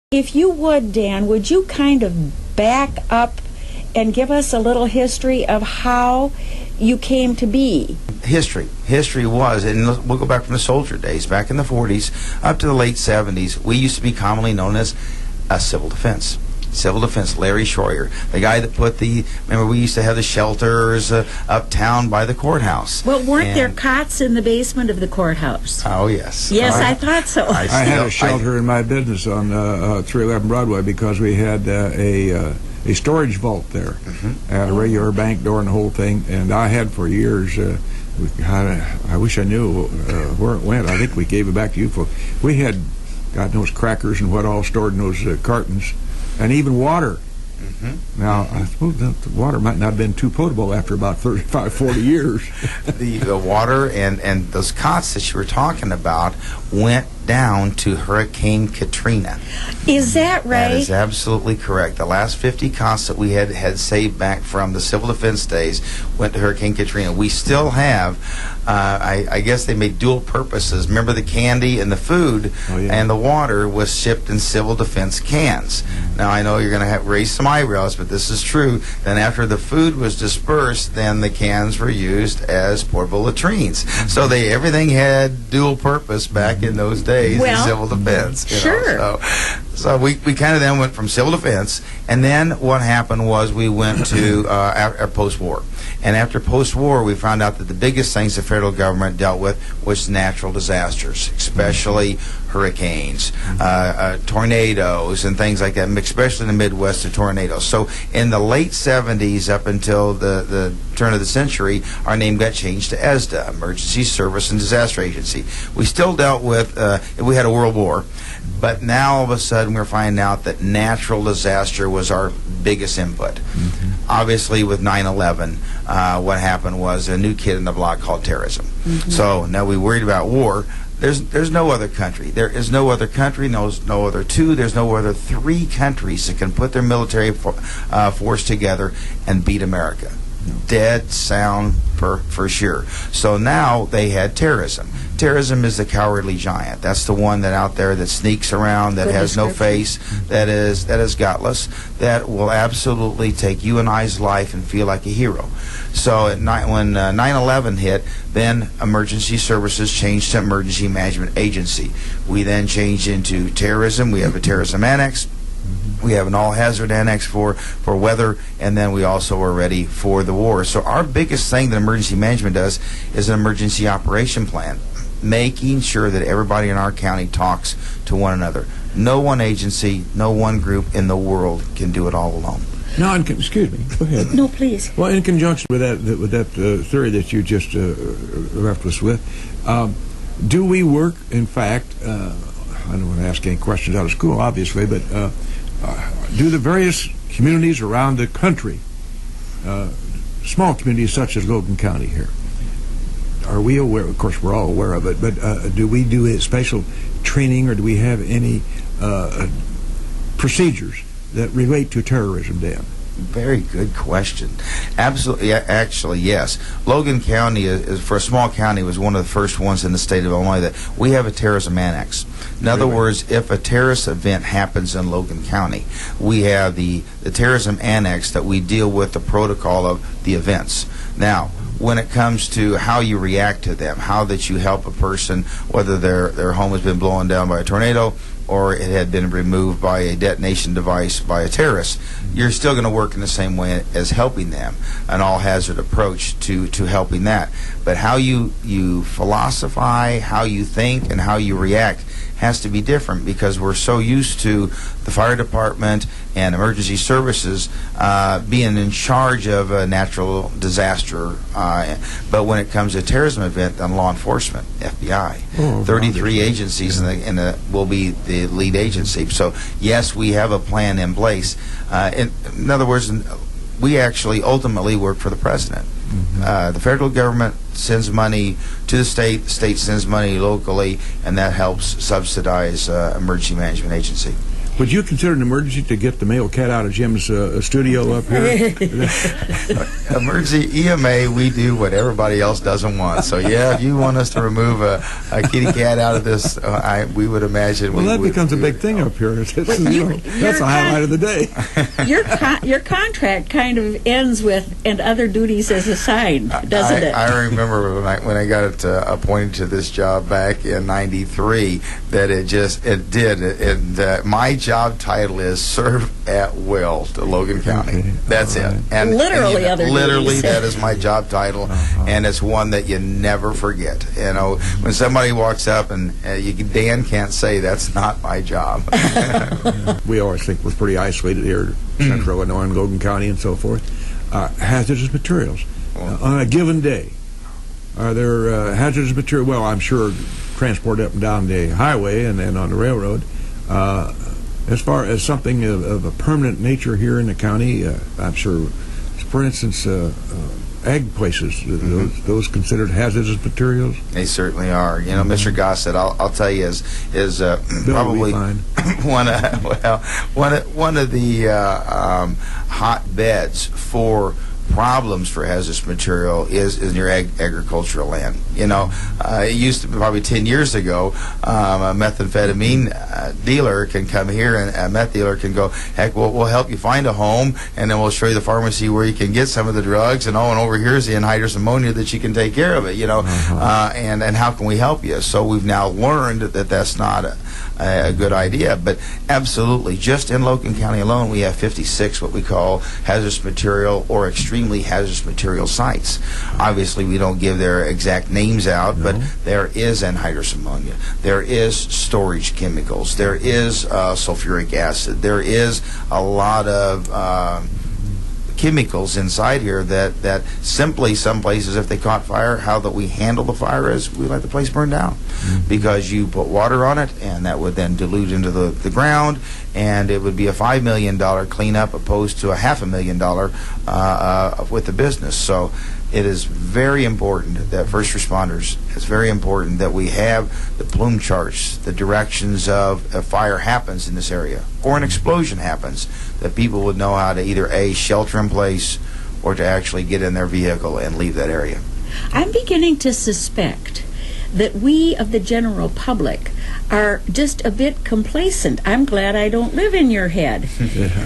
If you would, Dan, would you kind of back up and give us a little history of how you came to be? History was, and we'll go back from the soldier days, back in the 40s up to the late 70s, we used to be commonly known as civil defense. Civil defense, Larry Schroyer, the guy that put remember we used to have the shelters uptown by the courthouse. Well, weren't there cots in the basement of the courthouse? Oh, yes. Yes, I thought so. I had a shelter in my business on 311 Broadway because we had a storage vault there, had a regular bank door and the whole thing, and I had for years. I wish I knew where it went. I think we gave it back to you folks. We had, God knows, crackers and what all stored in those cartons. And even water. Now, I suppose the water might not have been too potable after about 35, 40 years. the water and those cots that you were talking about went down to Hurricane Katrina. Is that right? That is absolutely correct. The last 50 cots that we had saved back from the civil defense days went to Hurricane Katrina. We still have, I guess they made dual purposes. Remember the candy and the food and the water was shipped in civil defense cans. Now, I know you're going to raise some eyebrows, but this is true. Then after the food was dispersed, then the cans were used as portable latrines. So everything had dual purpose back in those days in civil defense. Sure. So we kind of then went from civil defense, and then what happened was we went to post-war. And after post-war, we found out that the biggest things the federal government dealt with was natural disasters, especially hurricanes, tornadoes, and things like that, especially in the Midwest, the tornadoes. So in the late 70s up until the turn of the century, our name got changed to ESDA, Emergency Service and Disaster Agency. We still dealt with, we had a world war, but now all of a sudden we're finding out that natural disaster was our biggest input. Obviously with 9/11, what happened was a new kid in the block called terrorism. So now we worried about war. There's no other country. There is no other country, there's no other there's no other three countries that can put their military force together and beat America. Dead sound for sure. So now they had terrorism. Terrorism is the cowardly giant. That's the one that out there that sneaks around, that has no face, that is gutless, that will absolutely take you and I's life and feel like a hero. So when 9/11 hit, then Emergency Services changed to Emergency Management Agency. We then changed into terrorism. We have a terrorism annex. We have an all-hazard annex for weather, and then we also are ready for the war. So our biggest thing that emergency management does is an emergency operation plan, making sure that everybody in our county talks to one another. No one agency, no one group in the world can do it all alone. No, excuse me. Go ahead. No, please. Well, in conjunction with that theory that you just left us with, do we work, in fact, I don't want to ask any questions out of school, obviously, but do the various communities around the country, small communities such as Logan County here, are we aware, of course we're all aware of it, but do we do a special training or do we have any procedures that relate to terrorism, Dan? Very good question. Absolutely, actually, yes. Logan County, is for a small county, was one of the first ones in the state of Illinois that we have a terrorism annex. In other words, if a terrorist event happens in Logan County, we have the terrorism annex that we deal with the protocol of the events. Now, when it comes to how you react to them, how that you help a person, whether their home has been blown down by a tornado or it had been removed by a detonation device by a terrorist, you're still going to work in the same way as helping them, an all-hazard approach to helping that. But how you philosophize, how you think, and how you react has to be different because we're so used to the fire department and emergency services being in charge of a natural disaster. But when it comes to a terrorism event, then law enforcement, FBI, 33 agencies will be the lead agency. So yes, we have a plan in place. In other words, we actually ultimately work for the president. The federal government sends money to the state sends money locally, and that helps subsidize Emergency Management Agency. Would you consider an emergency to get the male cat out of Jim's studio up here? Emergency EMA, we do what everybody else doesn't want. So yeah, if you want us to remove a kitty cat out of this, we would imagine. Well, that becomes a big thing up here. That's the highlight of the day. Your contract kind of ends with "and other duties as assigned," doesn't it? I remember when I got appointed to this job back in '93 that it did. And my job title is serve at will to Logan County. Okay. That's it. And literally, other duties. that is my job title, and it's one that you never forget. You know, when somebody walks up and Dan can't say that's not my job. We always think we're pretty isolated here, Central Illinois and Logan County and so forth. Hazardous materials on a given day. Are there hazardous materials? Well, I'm sure transport up and down the highway and on the railroad. As far as something of a permanent nature here in the county, I'm sure, for instance, ag places, those considered hazardous materials? They certainly are. You know, Mr. Gossett, I'll tell you, is probably one of the hotbeds for problems for hazardous material is near agricultural land. You know, it used to be probably 10 years ago, a methamphetamine dealer can come here and a meth dealer can go, heck, we'll help you find a home, and then we'll show you the pharmacy where you can get some of the drugs, and over here's the anhydrous ammonia that you can take care of it, you know, and how can we help you? So we've now learned that that's not a good idea, but absolutely, just in Logan County alone, we have 56 what we call hazardous material or extremely hazardous material sites. Obviously, we don't give their exact names out, but there is anhydrous ammonia, there is storage chemicals, there is sulfuric acid, there is a lot of chemicals inside here that simply some places, if they caught fire, how that we handle the fire is we let the place burn down, because you put water on it and that would then dilute into the ground, and it would be a $5 million cleanup opposed to a $500,000 with the business. So it is very important that first responders, it's very important that we have the plume charts, the directions of a fire happens in this area or an explosion happens, that people would know how to either A, shelter in place, or to actually get in their vehicle and leave that area. I'm beginning to suspect that we of the general public are just a bit complacent. I'm glad I don't live in your head,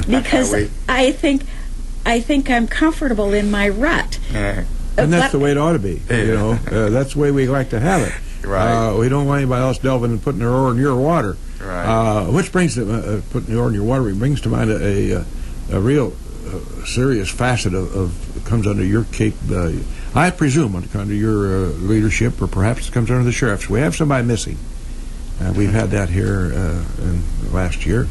because I think I'm comfortable in my rut. And that's the way it ought to be. You know, that's the way we like to have it. Right. We don't want anybody else delving and putting their oar in your water. Right. Which brings to putting the oar in your water brings to mind a real serious facet of comes under your cape. I presume under your leadership, or perhaps it comes under the sheriff's. We have somebody missing. We've had that here in last year.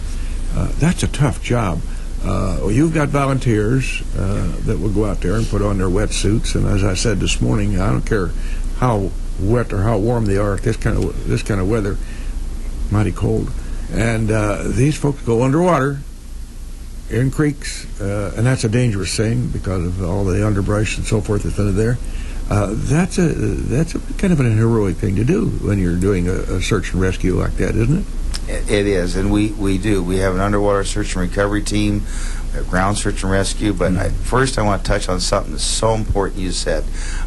That's a tough job. You've got volunteers that will go out there and put on their wetsuits, and as I said this morning, I don't care how wet or how warm they are. This kind of weather, mighty cold, and these folks go underwater in creeks, and that's a dangerous thing because of all the underbrush and so forth that's under there. That's a kind of an heroic thing to do when you're doing a search and rescue like that, isn't it? It is, and we do. We have an underwater search and recovery team, a ground search and rescue, but first I want to touch on something that's so important you said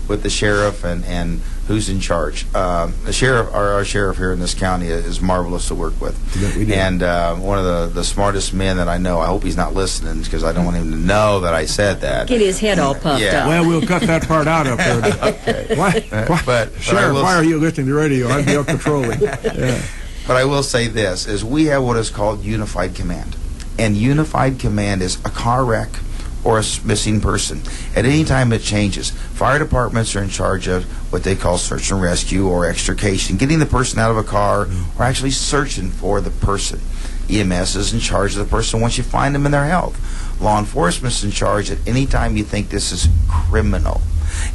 with the sheriff and who's in charge. The sheriff, our sheriff here in this county, is marvelous to work with. Yeah, we do. And one of the smartest men that I know. I hope he's not listening, because I don't want him to know that I said that. Get his head all puffed up. Well, we'll cut that part out up there. Okay. Sheriff, why are you listening to radio? I'd be up patrolling. Yeah. But I will say this, is we have what is called Unified Command. And Unified Command is a car wreck or a missing person. At any time it changes. Fire departments are in charge of what they call search and rescue or extrication, getting the person out of a car or actually searching for the person. EMS is in charge of the person once you find them in their health. Law enforcement is in charge at any time you think this is criminal.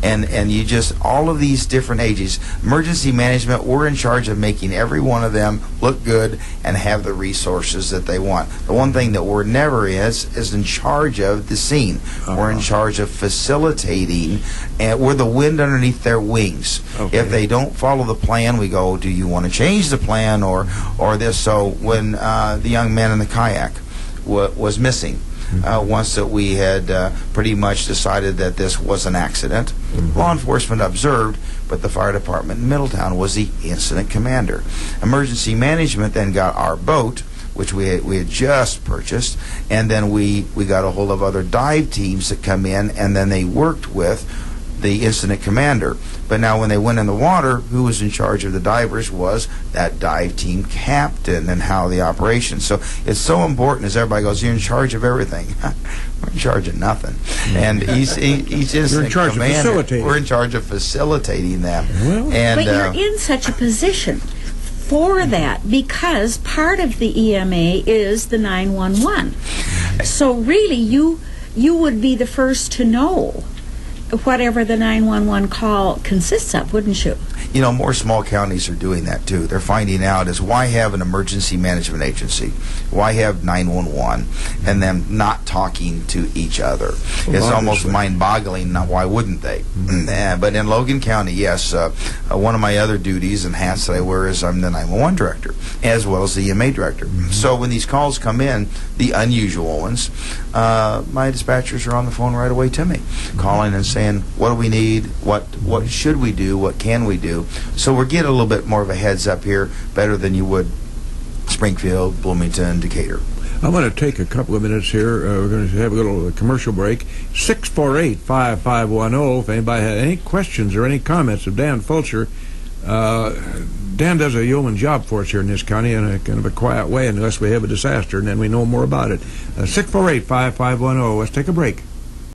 and you just, all of these different agencies. Emergency management, we're in charge of making every one of them look good and have the resources that they want. The one thing that we're never is in charge of the scene. We're in charge of facilitating, and we're the wind underneath their wings. If they don't follow the plan, we go, do you want to change the plan or this? So when the young man in the kayak was missing, once that we had pretty much decided that this was an accident, law enforcement observed, but the fire department in Middletown was the incident commander. Emergency management then got our boat, which we had just purchased, and then we got a hold of other dive teams that come in, and then they worked with the incident commander. But now when they went in the water, who was in charge of the divers was that dive team captain and how the operation. So it's so important, as everybody goes, you're in charge of everything. We're in charge of nothing. And he's just You're in charge of facilitating. We're in charge of facilitating them. Well, and, but you're in such a position for that, because part of the EMA is the 911. So really, you would be the first to know whatever the 911 call consists of, wouldn't you? You know, more small counties are doing that too. They're finding out is why have an emergency management agency? Why have 911 and them not talking to each other? It's almost mind-boggling. Now, why wouldn't they? But in Logan County, yes, one of my other duties and hats that I wear is I'm the 911 director, as well as the EMA director. So when these calls come in, the unusual ones, my dispatchers are on the phone right away to me, calling and saying, what do we need? What should we do? What can we do? So we're getting a little bit more of a heads up here, better than you would Springfield, Bloomington, Decatur. I'm going to take a couple of minutes here. We're going to have a little commercial break. 648-5510. If anybody had any questions or any comments of Dan Fulscher, Dan does a yeoman job for us here in this county in a kind of a quiet way, unless we have a disaster, and then we know more about it. 648-5510. Let's take a break.